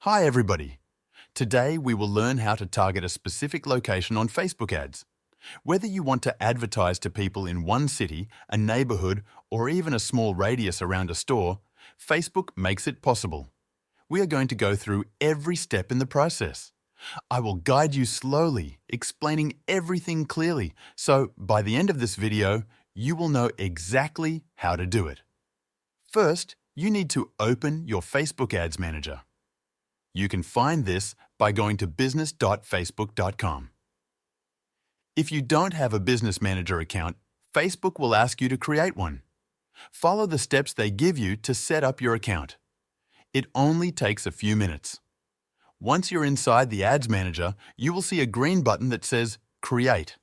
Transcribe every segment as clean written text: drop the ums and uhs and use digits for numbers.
Hi everybody! Today we will learn how to target a specific location on Facebook ads. Whether you want to advertise to people in one city, a neighborhood, or even a small radius around a store, Facebook makes it possible. We are going to go through every step in the process. I will guide you slowly, explaining everything clearly, so by the end of this video, you will know exactly how to do it. First, you need to open your Facebook Ads Manager. You can find this by going to business.facebook.com. If you don't have a Business Manager account, Facebook will ask you to create one. Follow the steps they give you to set up your account. It only takes a few minutes. Once you're inside the Ads Manager, you will see a green button that says Create.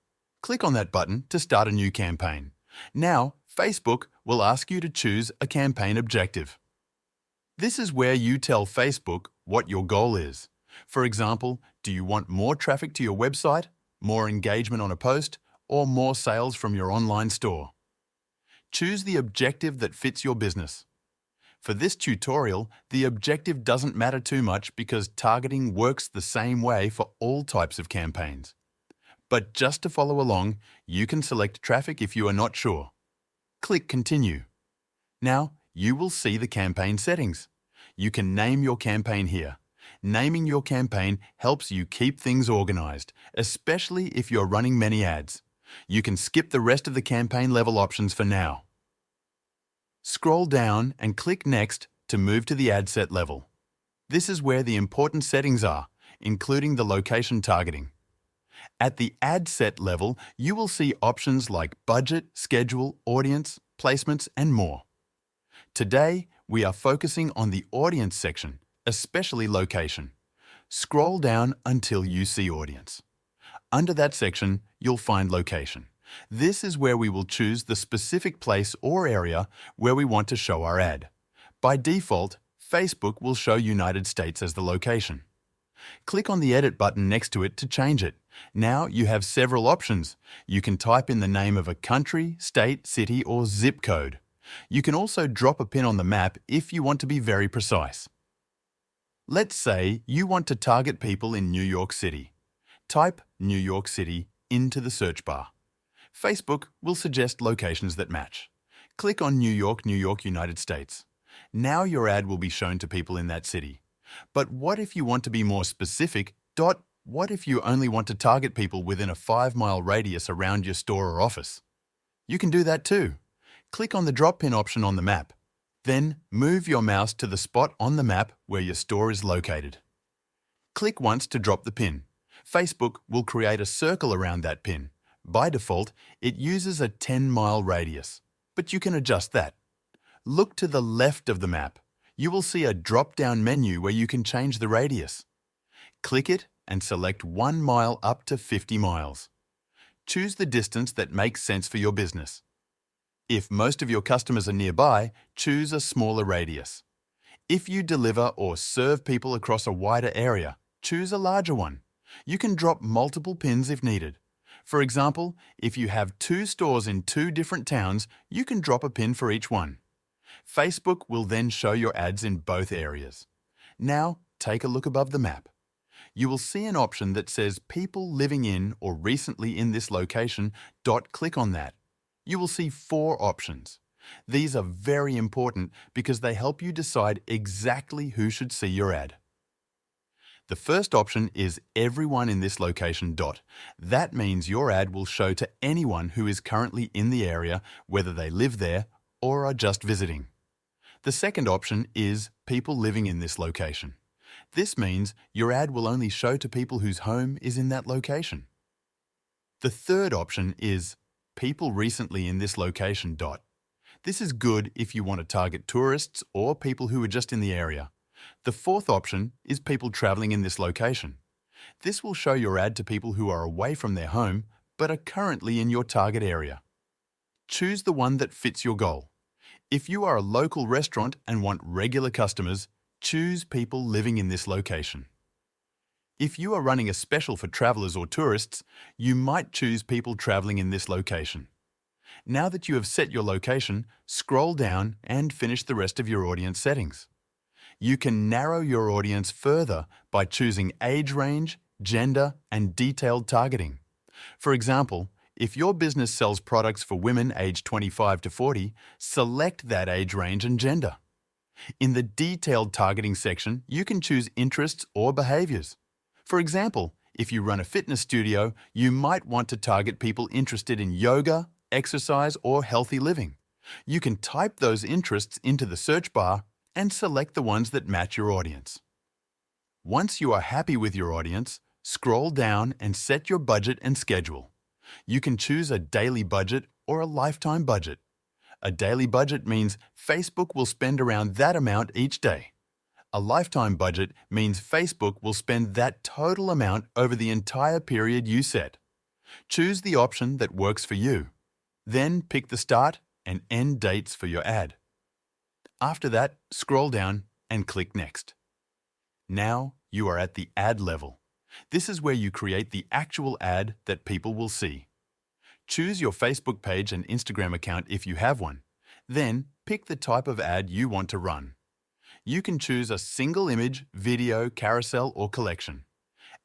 Click on that button to start a new campaign. Now, Facebook will ask you to choose a campaign objective. This is where you tell Facebook what your goal is. For example, do you want more traffic to your website, more engagement on a post, or more sales from your online store? Choose the objective that fits your business. For this tutorial, the objective doesn't matter too much because targeting works the same way for all types of campaigns. But just to follow along, you can select traffic if you are not sure. Click Continue. Now, you will see the campaign settings. You can name your campaign here. Naming your campaign helps you keep things organized, especially if you're running many ads. You can skip the rest of the campaign level options for now. Scroll down and click Next to move to the ad set level. This is where the important settings are, including the location targeting. At the ad set level, you will see options like budget, schedule, audience, placements, and more. Today, we are focusing on the audience section, especially location. Scroll down until you see audience. Under that section, you'll find location. This is where we will choose the specific place or area where we want to show our ad. By default, Facebook will show United States as the location. Click on the Edit button next to it to change it. Now you have several options. You can type in the name of a country, state, city, or zip code. You can also drop a pin on the map if you want to be very precise. Let's say you want to target people in New York City. Type New York City into the search bar. Facebook will suggest locations that match. Click on New York, United States. Now your ad will be shown to people in that city. But what if you want to be more specific? What if you only want to target people within a 5-mile radius around your store or office? You can do that too. Click on the drop pin option on the map. Then move your mouse to the spot on the map where your store is located. Click once to drop the pin. Facebook will create a circle around that pin. By default, it uses a 10-mile radius, but you can adjust that. Look to the left of the map. You will see a drop-down menu where you can change the radius. Click it and select 1 mile up to 50 miles. Choose the distance that makes sense for your business. If most of your customers are nearby, choose a smaller radius. If you deliver or serve people across a wider area, choose a larger one. You can drop multiple pins if needed. For example, if you have 2 stores in 2 different towns, you can drop a pin for each one. Facebook will then show your ads in both areas. Now, take a look above the map. You will see an option that says People living in or recently in this location. Click on that. You will see 4 options. These are very important because they help you decide exactly who should see your ad. The first option is Everyone in this location. That means your ad will show to anyone who is currently in the area, whether they live there or are just visiting. The second option is People living in this location. This means your ad will only show to people whose home is in that location. The third option is People recently in this location. This is good if you want to target tourists or people who are just in the area. The fourth option is People traveling in this location. This will show your ad to people who are away from their home but are currently in your target area. Choose the one that fits your goal. If you are a local restaurant and want regular customers, choose People living in this location. If you are running a special for travelers or tourists, you might choose People traveling in this location. Now that you have set your location, scroll down and finish the rest of your audience settings. You can narrow your audience further by choosing age range, gender, and detailed targeting. For example, if your business sells products for women aged 25 to 40, select that age range and gender. In the detailed targeting section, you can choose interests or behaviors. For example, if you run a fitness studio, you might want to target people interested in yoga, exercise, or healthy living. You can type those interests into the search bar and select the ones that match your audience. Once you are happy with your audience, scroll down and set your budget and schedule. You can choose a daily budget or a lifetime budget. A daily budget means Facebook will spend around that amount each day. A lifetime budget means Facebook will spend that total amount over the entire period you set. Choose the option that works for you. Then pick the start and end dates for your ad. After that, scroll down and click Next. Now you are at the ad level. This is where you create the actual ad that people will see. Choose your Facebook page and Instagram account if you have one. Then pick the type of ad you want to run. You can choose a single image, video, carousel, or collection.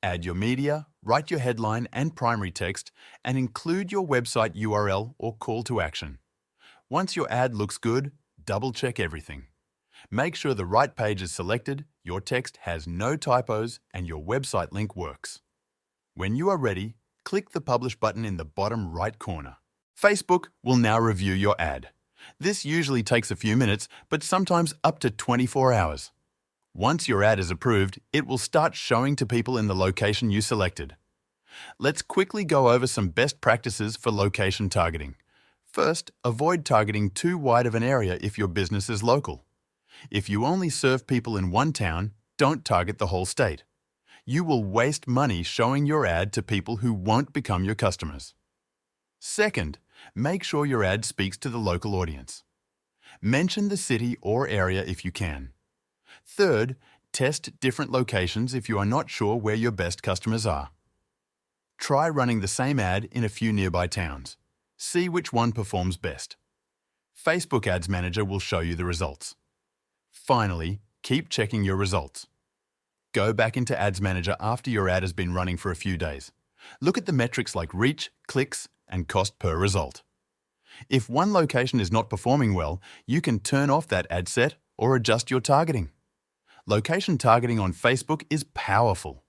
Add your media, write your headline and primary text, and include your website URL or call to action. Once your ad looks good, double-check everything. Make sure the right page is selected, your text has no typos, and your website link works. When you are ready, click the Publish button in the bottom right corner. Facebook will now review your ad. This usually takes a few minutes, but sometimes up to 24 hours. Once your ad is approved, it will start showing to people in the location you selected. Let's quickly go over some best practices for location targeting. First, avoid targeting too wide of an area if your business is local. If you only serve people in one town, don't target the whole state. You will waste money showing your ad to people who won't become your customers. Second, make sure your ad speaks to the local audience. Mention the city or area if you can. Third, test different locations if you are not sure where your best customers are. Try running the same ad in a few nearby towns. See which one performs best. Facebook Ads Manager will show you the results. Finally, keep checking your results. Go back into Ads Manager after your ad has been running for a few days. Look at the metrics like reach, clicks, and cost per result. If one location is not performing well, you can turn off that ad set or adjust your targeting. Location targeting on Facebook is powerful.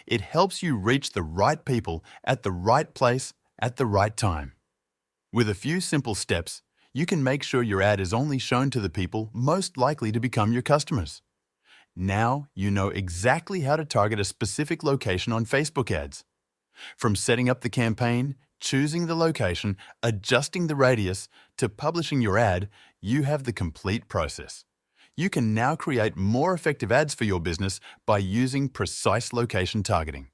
It helps you reach the right people at the right place at the right time. With a few simple steps, you can make sure your ad is only shown to the people most likely to become your customers. Now you know exactly how to target a specific location on Facebook ads. From setting up the campaign, choosing the location, adjusting the radius, to publishing your ad, you have the complete process. You can now create more effective ads for your business by using precise location targeting.